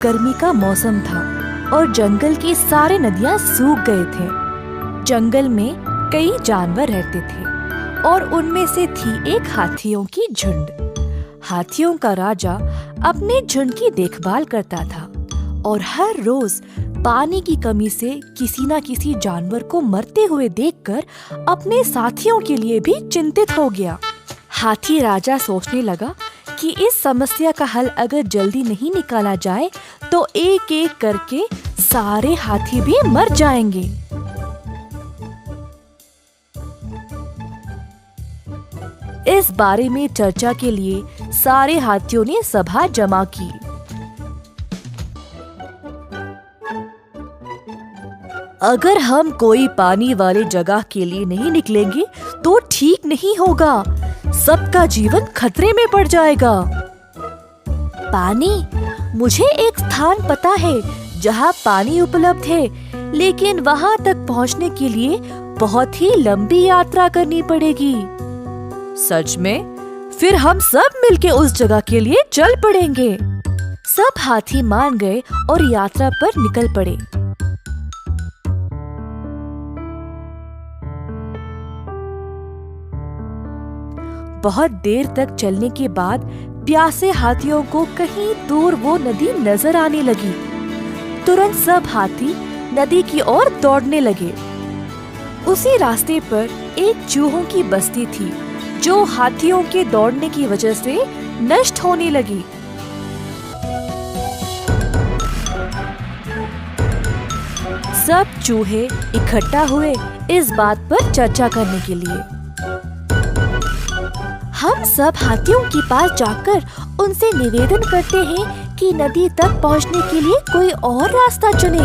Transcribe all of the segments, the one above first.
गर्मी का मौसम था और जंगल की सारी नदियां सूख गए थे। जंगल में कई जानवर रहते थे और उनमें से थी एक हाथियों की झुंड। हाथियों का राजा अपने झुंड की देखभाल करता था और हर रोज पानी की कमी से किसी न किसी जानवर को मरते हुए देखकर अपने साथियों के लिए भी चिंतित हो गया। हाथी राजा सोचने लगा कि इस समस्या का हल अगर जल्दी नहीं निकाला जाए तो एक एक करके सारे हाथी भी मर जाएंगे। इस बारे में चर्चा के लिए सारे हाथियों ने सभा जमा की। अगर हम कोई पानी वाली जगह के लिए नहीं निकलेंगे तो ठीक नहीं होगा, सबका जीवन खतरे में पड़ जाएगा। पानी? मुझे एक स्थान पता है जहाँ पानी उपलब्ध है, लेकिन वहाँ तक पहुँचने के लिए बहुत ही लंबी यात्रा करनी पड़ेगी। सच में? फिर हम सब मिलके उस जगह के लिए चल पड़ेंगे। सब हाथी मान गए और यात्रा पर निकल पड़े। बहुत देर तक चलने के बाद प्यासे हाथियों को कहीं दूर वो नदी नजर आने लगी। तुरंत सब हाथी नदी की ओर दौड़ने लगे। उसी रास्ते पर एक चूहों की बस्ती थी जो हाथियों के दौड़ने की वजह से नष्ट होने लगी। सब चूहे इकट्ठा हुए इस बात पर चर्चा करने के लिए। हम सब हाथियों के पास जाकर उनसे निवेदन करते हैं कि नदी तक पहुंचने के लिए कोई और रास्ता चुने।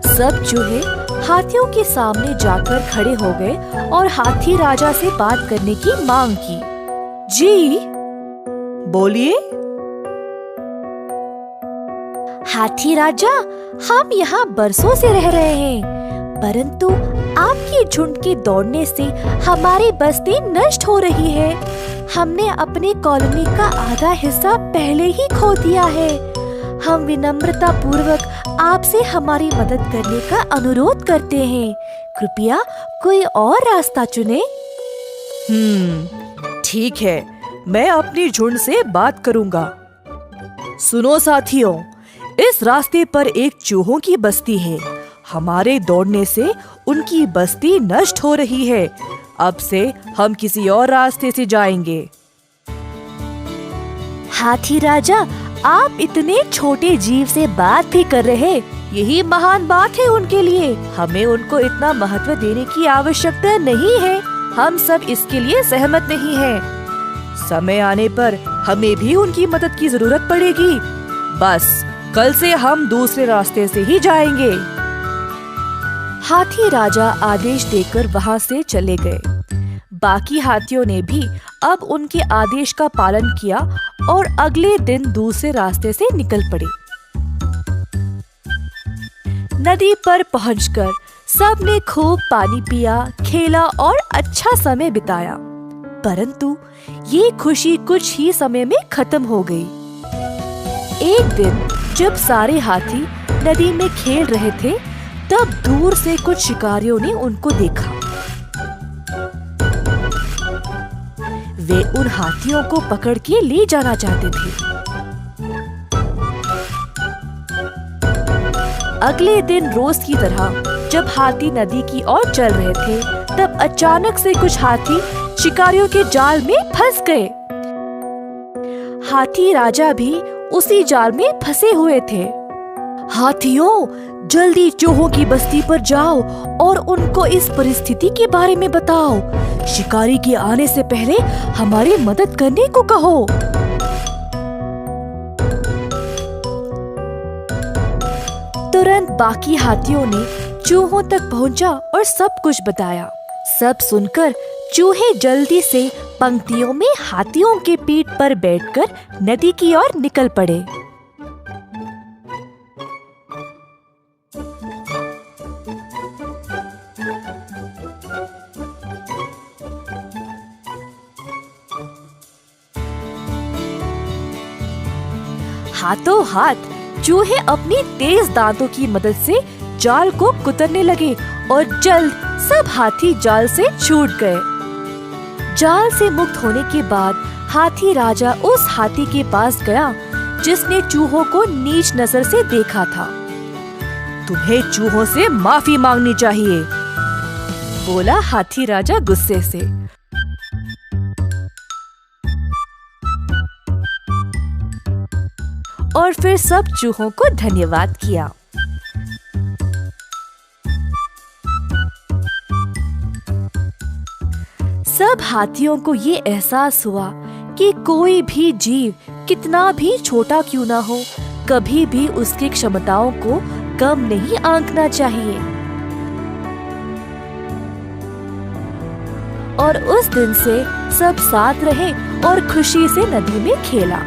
सब चूहे हाथियों के सामने जाकर खड़े हो गए और हाथी राजा से बात करने की मांग की। जी, बोलिए। हाथी राजा, हम यहाँ बरसों से रह रहे हैं, परंतु आपकी झुंड के दौड़ने से हमारी बस्ती नष्ट हो रही है। हमने अपने कॉलोनी का आधा हिस्सा पहले ही खो दिया है। हम विनम्रता पूर्वक आपसे हमारी मदद करने का अनुरोध करते हैं। कृपया कोई और रास्ता चुने। ठीक है, मैं अपनी झुंड से बात करूंगा। सुनो साथियों, इस रास्ते पर एक चूहों की बस्ती है। हमारे दौड़ने से उनकी बस्ती नष्ट हो रही है। अब से हम किसी और रास्ते से जाएंगे। हाथी राजा, आप इतने छोटे जीव से बात भी कर रहे हैं, यही महान बात है उनके लिए। हमें उनको इतना महत्व देने की आवश्यकता नहीं है। हम सब इसके लिए सहमत नहीं हैं। समय आने पर हमें भी उनकी मदद की जरूरत पड़ेगी। बस कल से हम दूसरे रास्ते से ही जाएंगे। हाथी राजा आदेश देकर वहाँ से चले गए। बाकी हाथियों ने भी अब उनके आदेश का पालन किया और अगले दिन दूसरे रास्ते से निकल पड़े। नदी पर पहुंचकर सबने खूब पानी पिया, खेला और अच्छा समय बिताया। परंतु ये खुशी कुछ ही समय में खत्म हो गई। एक दिन जब सारे हाथी नदी में खेल रहे थे, तब दूर से कुछ शिकारियों ने उनको देखा। वे उन हाथियों को पकड़ के ले जाना चाहते थे। अगले दिन रोज की तरह जब हाथी नदी की ओर चल रहे थे, तब अचानक से कुछ हाथी शिकारियों के जाल में फंस गए। हाथी राजा भी उसी जाल में फंसे हुए थे। हाथियों, जल्दी चूहों की बस्ती पर जाओ और उनको इस परिस्थिति के बारे में बताओ। शिकारी के आने से पहले हमारी मदद करने को कहो। तुरंत बाकी हाथियों ने चूहों तक पहुंचा और सब कुछ बताया। सब सुनकर चूहे जल्दी से पंक्तियों में हाथियों के पीठ पर बैठकर नदी की ओर निकल पड़े। हाथों हाथ चूहे अपनी तेज दांतों की मदद से जाल को कुतरने लगे और जल्द सब हाथी जाल से छूट गए। जाल से मुक्त होने के बाद हाथी राजा उस हाथी के पास गया जिसने चूहों को नीच नजर से देखा था। तुम्हें चूहों से माफी मांगनी चाहिए, बोला हाथी राजा गुस्से से। और फिर सब चूहों को धन्यवाद किया। सब हाथियों को ये एहसास हुआ कि कोई भी जीव कितना भी छोटा क्यों ना हो, कभी भी उसकी क्षमताओं को कम नहीं आंकना चाहिए। और उस दिन से सब साथ रहे और खुशी से नदी में खेला।